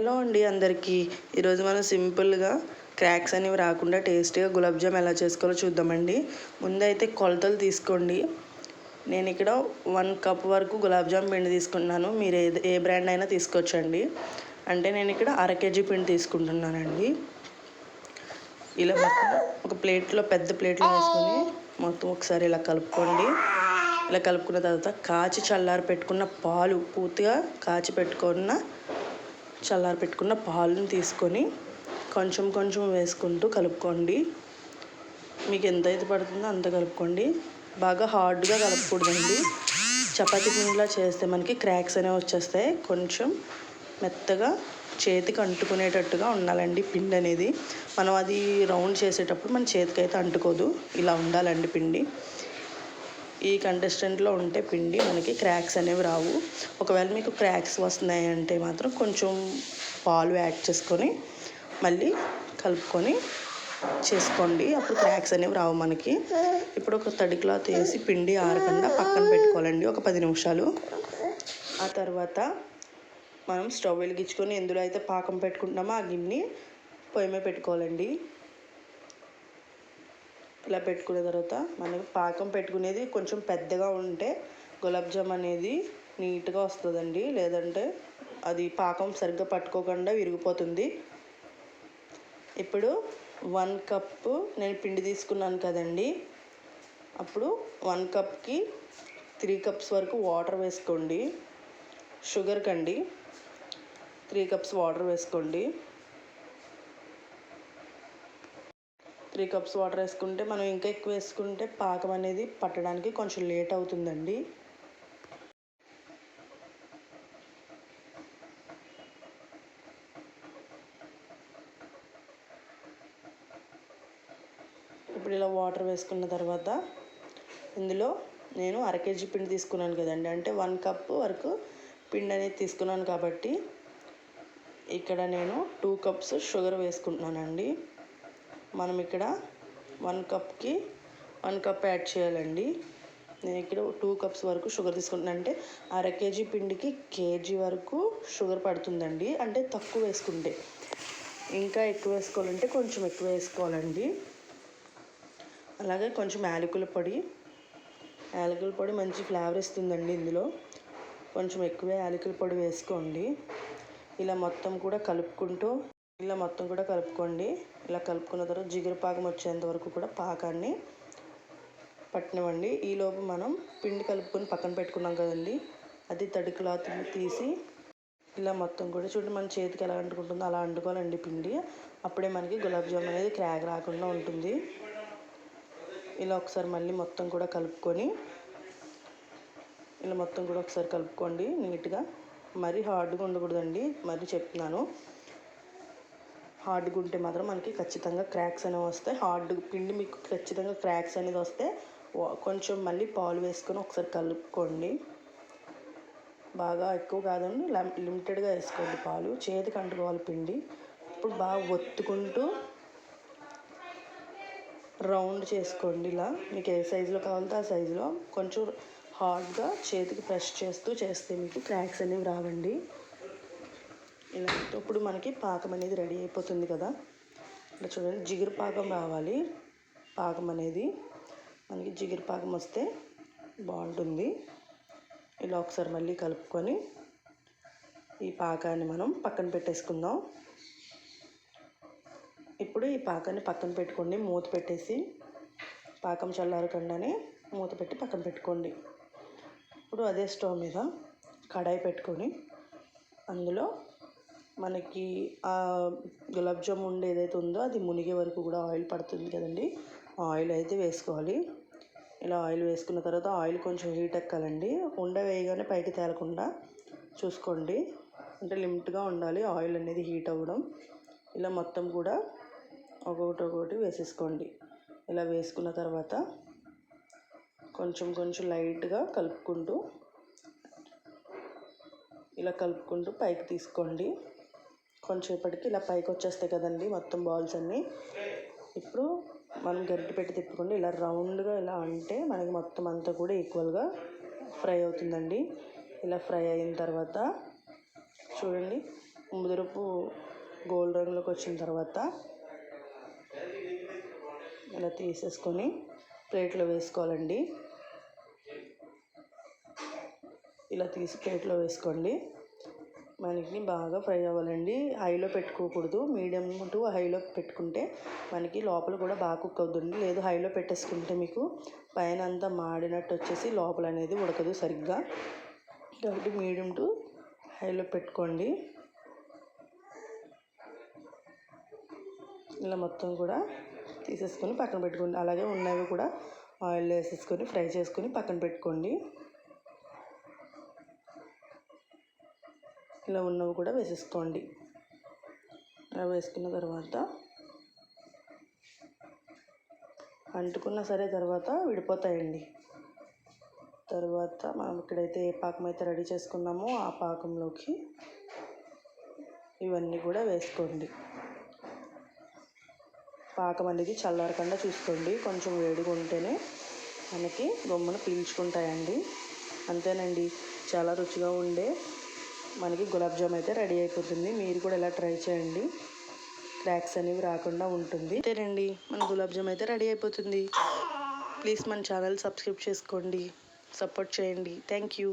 Hello అండి అందరికీ. ఈరోజు మనం సింపుల్గా క్రాక్స్ అనేవి రాకుండా టేస్టీగా గులాబ్ జామ్ ఎలా చేసుకోవాలో చూద్దామండి. ముందైతే కొలతలు తీసుకోండి. నేను ఇక్కడ 1 కప్ వరకు గులాబ్ జామ్ పిండి తీసుకున్నాను. మీరు ఏ బ్రాండ్ అయినా తీసుకోవచ్చండి. అంటే నేను ఇక్కడ అర కేజీ పిండి తీసుకుంటున్నానండి. ఇలా మొత్తం ఒక ప్లేట్లో పెద్ద ప్లేట్లో వేసుకొని మొత్తం ఒకసారి ఇలా కలుపుకోండి. ఇలా కలుపుకున్న తర్వాత కాచి చల్లారి పెట్టుకున్న పాలు, పూర్తిగా కాచి చల్లారి పెట్టుకున్న పాలను తీసుకొని కొంచెం కొంచెం వేసుకుంటూ కలుపుకోండి. మీకు ఎంతైతే పడుతుందో అంత కలుపుకోండి. బాగా హార్డ్గా కలపకూడదండి. చపాతీ పిండిలా చేస్తే మనకి క్రాక్స్ అనేవి వచ్చేస్తాయి. కొంచెం మెత్తగా చేతికి అంటుకునేటట్టుగా ఉండాలండి పిండి అనేది. మనం అది రౌండ్ చేసేటప్పుడు మన చేతికి అయితే అంటుకోదు. ఇలా ఉండాలండి పిండి. ఈ కంటెస్టెంట్లో ఉంటే పిండి మనకి క్రాక్స్ అనేవి రావు. ఒకవేళ మీకు క్రాక్స్ వస్తున్నాయి అంటే మాత్రం కొంచెం పాలు యాడ్ చేసుకొని మళ్ళీ కలుపుకొని చేసుకోండి. అప్పుడు క్రాక్స్ అనేవి రావు మనకి. ఇప్పుడు ఒక తడి క్లాత్ వేసి పిండి ఆరకుండా పక్కన పెట్టుకోవాలండి ఒక 10 నిమిషాలు. ఆ తర్వాత మనం స్టవ్ వెలిగించుకొని ఎందులో అయితే పాకం పెట్టుకుంటున్నామో ఆ గిన్నె పొయ్యి మీద పెట్టుకోవాలండి. ఇలా పెట్టుకున్న తర్వాత మనకి పాకం పెట్టుకునేది కొంచెం పెద్దగా ఉంటే గులాబ్ జామ్ అనేది నీట్గా వస్తుందండి. లేదంటే అది పాకం సరిగ్గా పట్టుకోకుండా విరిగిపోతుంది. ఇప్పుడు 1 కప్పు నేను పిండి తీసుకున్నాను కదండి. అప్పుడు 1 కప్కి 3 కప్స్ వరకు వాటర్ వేసుకోండి. షుగర్ కండి 3 కప్స్ వాటర్ వేసుకోండి. 3 కప్స్ వాటర్ వేసుకుంటే మనం ఇంకా ఎక్కువ వేసుకుంటే పాకం అనేది పట్టడానికి కొంచెం లేట్ అవుతుందండి. ఇప్పుడు ఇలా వాటర్ వేసుకున్న తర్వాత ఇందులో నేను అర కేజీ పిండి తీసుకున్నాను కదండి. అంటే 1 కప్పు వరకు పిండి అనేది తీసుకున్నాను కాబట్టి ఇక్కడ నేను 2 కప్స్ షుగర్ వేసుకుంటున్నానండి. మనం ఇక్కడ 1 కప్కి 1 కప్ యాడ్ చేయాలండి. నేను ఇక్కడ 2 కప్స్ వరకు షుగర్ తీసుకుంటున్నాను. అంటే అర కేజీ పిండికి కేజీ వరకు షుగర్ పడుతుందండి. అంటే తక్కువ వేసుకుంటే. ఇంకా ఎక్కువ వేసుకోవాలంటే కొంచెం ఎక్కువ వేసుకోవాలండి. అలాగే కొంచెం యాలకుల పొడి మంచి ఫ్లేవర్ ఇస్తుందండి. ఇందులో కొంచెం ఎక్కువ యాలకుల పొడి వేసుకోండి. ఇలా మొత్తం కూడా కలుపుకోండి. ఇలా కలుపుకున్న తర్వాత జిగురు పాకం వచ్చేంత వరకు కూడా పాకాన్ని పట్టనివ్వండి. ఈలోపు మనం పిండి కలుపుకొని పక్కన పెట్టుకున్నాం కదండి. అది తడి క్లాత్ తీసి ఇలా మొత్తం కూడా చూడండి మన చేతికి ఎలా అంటుకుంటుందో అలా అంటుకోవాలండి పిండి. అప్పుడే మనకి గులాబ్ జామ్ అనేది క్రాక్ రాకుండా ఉంటుంది. ఇలా ఒకసారి మళ్ళీ మొత్తం కూడా కలుపుకోండి నీట్గా. మరీ హార్డ్గా ఉండకూడదండి. మరీ చెప్తున్నాను, హార్డ్గా ఉంటే మాత్రం మనకి ఖచ్చితంగా క్రాక్స్ అనేవి వస్తాయి. పిండి మీకు ఖచ్చితంగా క్రాక్స్ అనేది వస్తే కొంచెం మళ్ళీ పాలు వేసుకొని ఒకసారి కలుపుకోండి. బాగా ఎక్కువ కాదండి, లిమిటెడ్గా వేసుకోండి పాలు. చేతికి అంటుకోవాలి పిండి. ఇప్పుడు బాగా ఒత్తుకుంటూ రౌండ్ చేసుకోండి. ఇలా మీకు ఏ సైజులో కావాలంటే ఆ సైజులో కొంచెం హార్డ్గా చేతికి ప్రెస్ చేస్తే మీకు క్రాక్స్ అనేవి రావండి. ఇలా ఇప్పుడు మనకి పాకం అనేది రెడీ అయిపోతుంది కదా. ఇలా చూడండి జిగురు పాకం రావాలి. పాకం అనేది మనకి జిగురు పాకం వస్తే బాగుంటుంది. ఇలా ఒకసారి మళ్ళీ కలుపుకొని ఈ పాకాన్ని మనం పక్కన పెట్టేసుకుందాం. ఇప్పుడు ఈ పాకాన్ని పక్కన పెట్టుకోండి. మూత పెట్టేసి పాకం చల్లారకుండానే మూత పెట్టి పక్కన పెట్టుకోండి. ఇప్పుడు అదే స్టవ్ మీద కడాయి పెట్టుకొని అందులో మనకి ఆ గులాబ్ జామ్ ఏదైతే ఉందో అది మునిగే వరకు కూడా ఆయిల్ పడుతుంది కదండి. ఆయిల్ అయితే వేసుకోవాలి. ఇలా ఆయిల్ వేసుకున్న తర్వాత ఆయిల్ కొంచెం హీట్ ఎక్కాలండి. వేయగానే పైకి తేలకుండా చూసుకోండి. అంటే లిమిట్గా ఉండాలి ఆయిల్ అనేది హీట్ అవ్వడం. ఇలా మొత్తం కూడా ఒక్కొక్కటి వేసేసుకోండి. ఇలా వేసుకున్న తర్వాత కొంచెం లైట్గా కలుపుకుంటూ పైకి తీసుకోండి. కొంచెంసేపటికి ఇలా పైకి వచ్చేస్తాయి కదండి మొత్తం బాల్స్ అన్నీ. ఇప్పుడు మనం గరిటె పెట్టి తిప్పుకోండి. ఇలా రౌండ్గా ఇలా అంటే మనకి మొత్తం అంతా కూడా ఈక్వల్గా ఫ్రై అవుతుందండి. ఇలా ఫ్రై అయిన తర్వాత చూడండి ముదురుపు గోల్డ్ రంగులోకి వచ్చిన తర్వాత ఇలా తీసేసుకొని ప్లేట్లో వేసుకోవాలండి. ఇలా తీసి ప్లేట్లో వేసుకోండి. మనకి బాగా ఫ్రై అవ్వాలండి. హైలో పెట్టుకోకూడదు, మీడియం టు హైలో పెట్టుకుంటే మనకి లోపల కూడా బాగా కుక్ అవుతుంది. లేదు హైలో పెట్టేసుకుంటే మీకు పైన అంతా మాడినట్టు వచ్చేసి లోపల అనేది ఉడకదు సరిగ్గా. కాబట్టి మీడియం టు హైలో పెట్టుకోండి. ఇలా మొత్తం కూడా తీసేసుకొని పక్కన పెట్టుకోండి. అలాగే ఉన్నవి కూడా ఆయిల్లో వేసేసుకొని ఫ్రై చేసుకొని పక్కన పెట్టుకోండి. ఇలా ఉన్నవి కూడా వేసేసుకోండి. అలా వేసుకున్న తర్వాత అంటుకున్నా సరే తర్వాత విడిపోతాయండి. తర్వాత మనం ఇక్కడైతే ఏ పాకం అయితే రెడీ చేసుకున్నామో ఆ పాకంలోకి ఇవన్నీ కూడా వేసుకోండి. పాకం అనేది చల్లారకుండా చూసుకోండి. కొంచెం వేడిగా ఉంటేనే మనకి గమ్మున పీల్చుకుంటాయండి. అంతేనండి, చాలా రుచిగా ఉండే మనకి గులాబ్ జామ్ అయితే రెడీ అయిపోతుంది. మీరు కూడా ఇలా ట్రై చేయండి, క్రాక్స్ అనేవి రాకుండా ఉంటుంది. అంతేనండి, మన గులాబ్ జామ్ అయితే రెడీ అయిపోతుంది. ప్లీజ్ మన ఛానల్ సబ్స్క్రైబ్ చేసుకోండి, సపోర్ట్ చేయండి. Thank you.